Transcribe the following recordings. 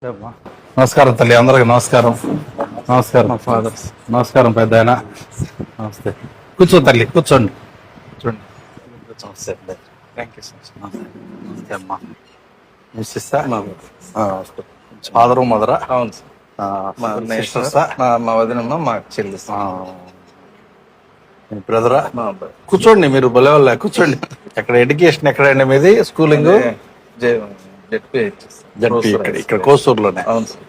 నమస్కారం తల్లి, అందరికి నమస్కారం. నమస్కారం ఫాదర్స్. నమస్కారం పెద్ద ఆయన. నమస్తే. కూర్చో తల్లి, కూర్చోండి. కూర్చోండి. Thank you sir. నమస్తే అమ్మా. మిస్సెస్సా? ఫాదరు మదరా? అవును సార్. సిస్టర్సా? మా వదినమ్మ మా చెల్లి సార్. మీ బ్రదరా? మా అబ్బాయి. కూర్చోండి, మీరు భలే వాళ్ళ కూర్చోండి. ఎక్కడ ఎడ్యుకేషన్ ఎక్కడండి మీది? స్కూలింగ్? జెడ్పీ ఇక్కడ కోసూరులోనే. అవును సార్.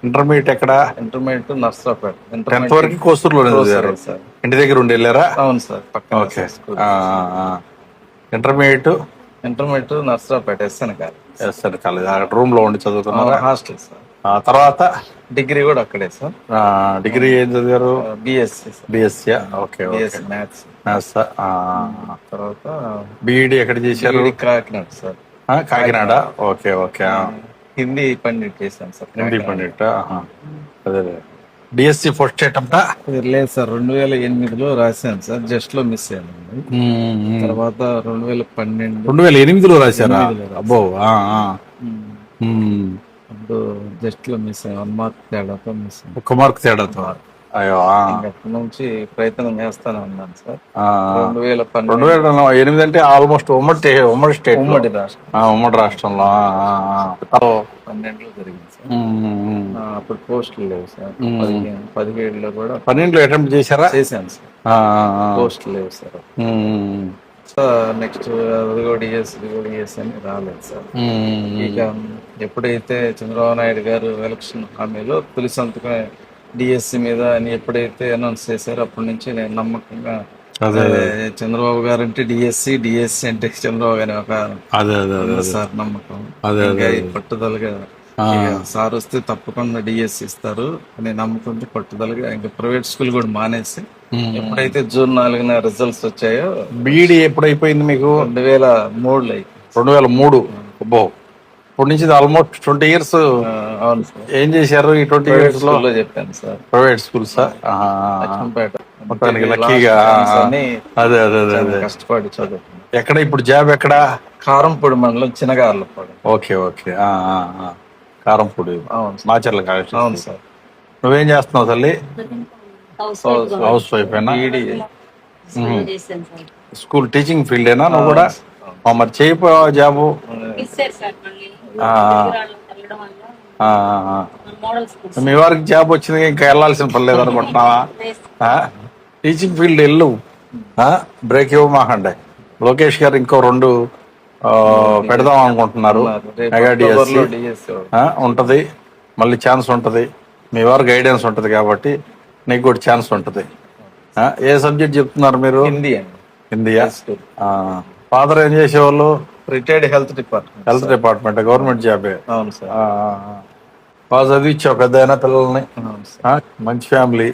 ఇంటర్మీడియట్ ఎక్కడ? ఇంటర్మీడియట్ నర్సరావుపేట. 10th వరకు కోసూరులోనే చదివారు? సార్. ఇంటి దగ్గర ఉండి వెళ్ళారా? అవును sir. Okay. Intermediate Narasaraopet SN college అక్కడ రూమ్ లో ఉండి చదువుకున్నారా? Hostel sir. తర్వాత డిగ్రీ కూడా అక్కడే సార్. డిగ్రీ ఏం చదివారు? BSc. BSc. Okay. BSc maths. తర్వాత బిఈడి ఎక్కడ చేశారు? Kakinada sir. Kakinada. Okay. Okay. Hindi pandit చేశాను సార్. హిందీ పండిట్. అదే. DSC first attempt? లేదు సార్, 2008లో రాశాను సార్. జస్ట్ లో మిస్ అయ్యాను. తర్వాత 2008లో రాశారా? అబ్బో. అప్పుడు జస్ట్ లో మిస్ అయ్యాను. 1 మార్క్ తేడాతో మిస్ అయ్యాను. 1 మార్క్ తేడాతో. అయ్యో. అప్పటి నుంచి ప్రయత్నం చేస్తానే ఉన్నాను సార్. 2008 అంటే ఆల్మోస్ట్ ఉమ్మడి స్టేట్, ఉమ్మడి రాష్ట్రం. ఉమ్మడి రాష్ట్రంలో 12లో జరిగింది సార్. అప్పుడు పోస్టులు లేవు సార్. 17లో కూడా 12లో అటెంప్ట్ చేశాను సార్. పోస్టులు లేవు సార్. నెక్స్ట్ అది కూడా డిఎస్ అని రాలేదు సార్. ఇక ఎప్పుడైతే చంద్రబాబు నాయుడు గారు ఎలక్షన్ హామీలో తొలి సంతకం డిఎస్సి మీద అని ఎప్పుడైతే అనౌన్స్ చేశారో అప్పటి నుంచి నేను నమ్మకంగా చంద్రబాబు గారు అంటే డిఎస్సి అంటే చంద్రబాబు గారి ఒక సార్ నమ్మకం. పట్టుదలగా సార్ వస్తే తప్పకుండా డిఎస్సి ఇస్తారు అని నమ్మకంతో పట్టుదలగా ఇంకా ప్రైవేట్ స్కూల్ కూడా మానేసి ఎప్పుడైతే జూన్ 4న రిజల్ట్స్ వచ్చాయో. బీఈడి ఎప్పుడు అయిపోయింది మీకు? 2003లో. 2003. అబ్బో, ఇప్పటి నుంచి ఆల్మోస్ట్ 20 years. అవును సార్. ఏం చేశారు ఈ 20 years లో? చెప్పాను సార్. Private school sir. మొత్తానికి లక్కీగా. అదే కష్టపడి చదువు. ఎక్కడ ఇప్పుడు జాబ్ ఎక్కడ? కారంపూడి మండలం చిన్నగార్లపాడు. ఓకే. కారంపూడి. మాచర్ల కాలేజ్. అవును సార్. నువ్వేం చేస్తున్నావు తల్లి? హౌస్ వైఫ్ ఏనా? స్కూల్ టీచింగ్ ఫీల్డ్ ఏనా నువ్వు కూడా? మరి చేయిపో జాబు. మీ వారికి జాబ్ వచ్చింది, ఇంకా వెళ్ళాల్సిన పని లేదు అనుకుంటున్నావా? టీచింగ్ ఫీల్డ్ వెళ్ళు, బ్రేక్ ఇవ్వమాకండి. లోకేష్ గారు ఇంకో 2 పెడదాం అనుకుంటున్నారు. మెగా డిఎస్సి ఉంటది, మళ్ళీ ఛాన్స్ ఉంటది. మీ వారు గైడెన్స్ ఉంటది కాబట్టి నీకు కూడా ఛాన్స్ ఉంటది. ఏ సబ్జెక్ట్ చెప్తున్నారు మీరు? హిందీయా? ఫాదర్ ఏం చేసేవాళ్ళు? Retired health department. గవర్నమెంట్ జాబే. అవును సార్. బాగా చదివించావు పెద్ద అయినా పిల్లల్ని. మంచి ఫ్యామిలీ.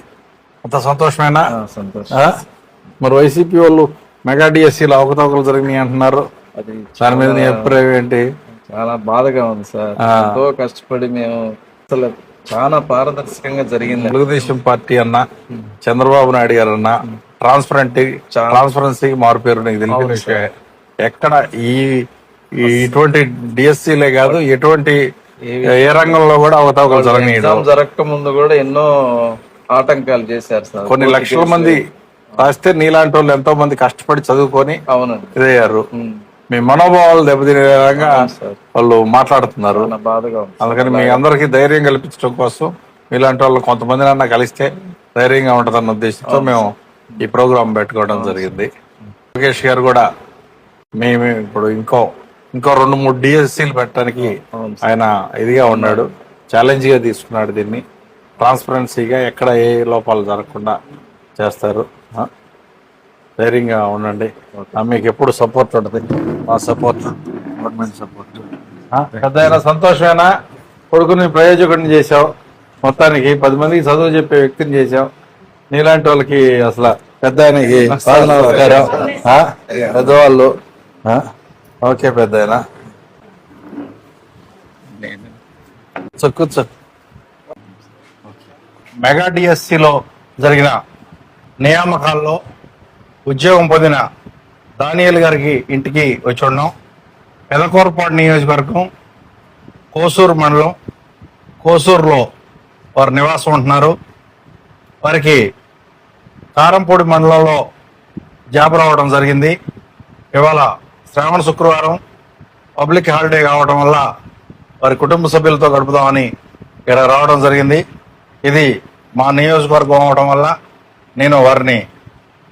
అంత సంతోషమేనా? మరి వైసీపీ వాళ్ళు మెగా డిఎస్సీలో అవకతవకలు జరిగినాయి అంటున్నారు. దాని మీద నీ అభిప్రాయం ఏంటి? చాలా బాధగా ఉంది సార్. ఎంతో కష్టపడి మేము అసలు చాలా పారదర్శకంగా జరిగింది. తెలుగుదేశం పార్టీ అన్న, చంద్రబాబు నాయుడు గారు అన్న ట్రాన్స్పరెన్సీకి మారుపేరు. నీకు తెలిసిన విషయం. ఎక్కడ ఇటువంటి డిఎస్సీలే కాదు, ఎటువంటి ఏ రంగంలో కూడా అవకతవకలు జరగక ముందు కూడా ఎన్నో ఆటంకాలు చేశారు సార్. కొన్ని లక్షల మంది రాస్తే నీలాంటి వాళ్ళు ఎంతో మంది కష్టపడి చదువుకొని ఇదయ్యారు. మీ మనోభావాలు దెబ్బతినే విధంగా వాళ్ళు మాట్లాడుతున్నారు. అందుకని మీ అందరికి ధైర్యం కల్పించడం కోసం మీలాంటి వాళ్ళు కొంతమంది కలిస్తే ధైర్యంగా ఉంటదన్న ఉద్దేశంతో మేము ఈ ప్రోగ్రాం పెట్టుకోవడం జరిగింది. లోకేష్ గారు కూడా మేము ఇప్పుడు ఇంకో 2-3 డిఎస్సీలు పెట్టడానికి ఆయన ఇదిగా ఉన్నాడు. ఛాలెంజ్ గా తీసుకున్నాడు దీన్ని. ట్రాన్స్పరెన్సీగా ఎక్కడ ఏ లోపాలు జరగకుండా చేస్తారు. ధైర్యంగా ఉండండి. మీకు ఎప్పుడు సపోర్ట్ ఉంటుంది. మా సపోర్ట్, గవర్నమెంట్ సపోర్ట్. పెద్ద సంతోషమేనా? కొడుకుని ప్రయోజకుడిని చేసావు. మొత్తానికి 10 మందికి చదువు చెప్పే వ్యక్తిని చేసావు. నీలాంటి వాళ్ళకి అసలు పెద్ద ఆయనకి నమస్కారం. పెద్దవాళ్ళు. ఓకే పెద్ద ఆయన. కూర్చో. మెగా డిఎస్సిలో జరిగిన నియామకాల్లో ఉద్యోగం పొందిన దానియేల్ గారికి ఇంటికి వచ్చి ఉన్నాం. పెదకూరపాడు నియోజకవర్గం కోసూరు మండలం కోసూరులో వారు నివాసం ఉంటున్నారు. వారికి కారంపూడి మండలంలో జాబ్ రావడం జరిగింది. ఇవాళ శ్రావణ శుక్రవారం పబ్లిక్ హాలిడే కావడం వల్ల వారి కుటుంబ సభ్యులతో గడుపుదామని ఇక్కడ రావడం జరిగింది. ఇది మా నియోజకవర్గం అవడం వల్ల నేను వారిని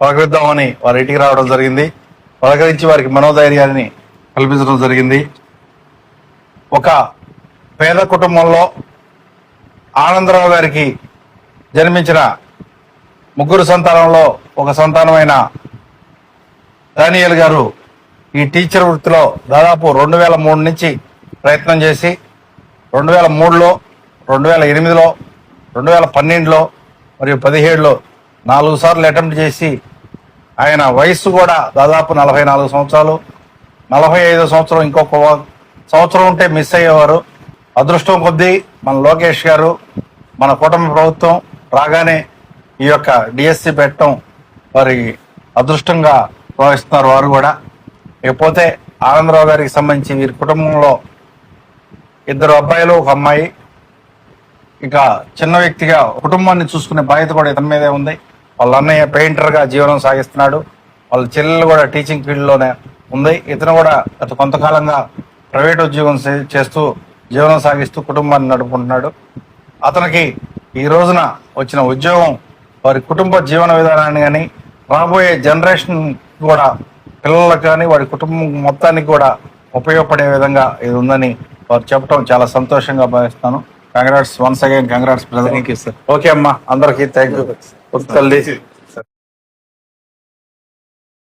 పలకరిద్దామని వారి ఇంటికి రావడం జరిగింది. పలకరించి వారికి మనోధైర్యాన్ని కల్పించడం జరిగింది. ఒక పేద కుటుంబంలో ఆనందరావు గారికి జన్మించిన ముగ్గురు సంతానంలో ఒక సంతానమైన దానియేల్ గారు ఈ టీచర్ వృత్తిలో దాదాపు 2003 నుంచి ప్రయత్నం చేసి 2003లో 2008లో 2012లో మరియు 2017లో 4 సార్లు అటెంప్ట్ చేసి ఆయన వయస్సు కూడా దాదాపు 44 సంవత్సరాలు. 45వ సంవత్సరం ఇంకొక సంవత్సరం ఉంటే మిస్ అయ్యేవారు. అదృష్టం కొద్దీ మన లోకేష్ గారు మన కూటమి ప్రభుత్వం రాగానే ఈ యొక్క డిఎస్సి పెట్టడం వారి అదృష్టంగా భావిస్తున్నారు వారు కూడా. ఇకపోతే ఆనందరావు గారికి సంబంధించి వీరి కుటుంబంలో 2 అబ్బాయిలు 1 అమ్మాయి. ఇక చిన్న వ్యక్తిగా కుటుంబాన్ని చూసుకునే బాధ్యత కూడా ఇతని మీదే ఉంది. వాళ్ళ అన్నయ్య పెయింటర్గా జీవనం సాగిస్తున్నాడు. వాళ్ళ చెల్లెలు కూడా టీచింగ్ ఫీల్డ్లోనే ఉంది. ఇతను కూడా గత కొంతకాలంగా ప్రైవేట్ ఉద్యోగం చేస్తూ జీవనం సాగిస్తూ కుటుంబాన్ని నడుపుకుంటున్నాడు. అతనికి ఈ రోజున వచ్చిన ఉద్యోగం వారి కుటుంబ జీవన విధానాన్ని కానీ రాబోయే జనరేషన్ కూడా పిల్లలకు కానీ వారి కుటుంబం మొత్తానికి కూడా ఉపయోగపడే విధంగా ఇది ఉందని వారు చెప్పడం చాలా సంతోషంగా భావిస్తాను. Congrats once again, congrats brother. Thank you sir. Okay అమ్మా, అందరికీ థ్యాంక్ యూ. తల్లి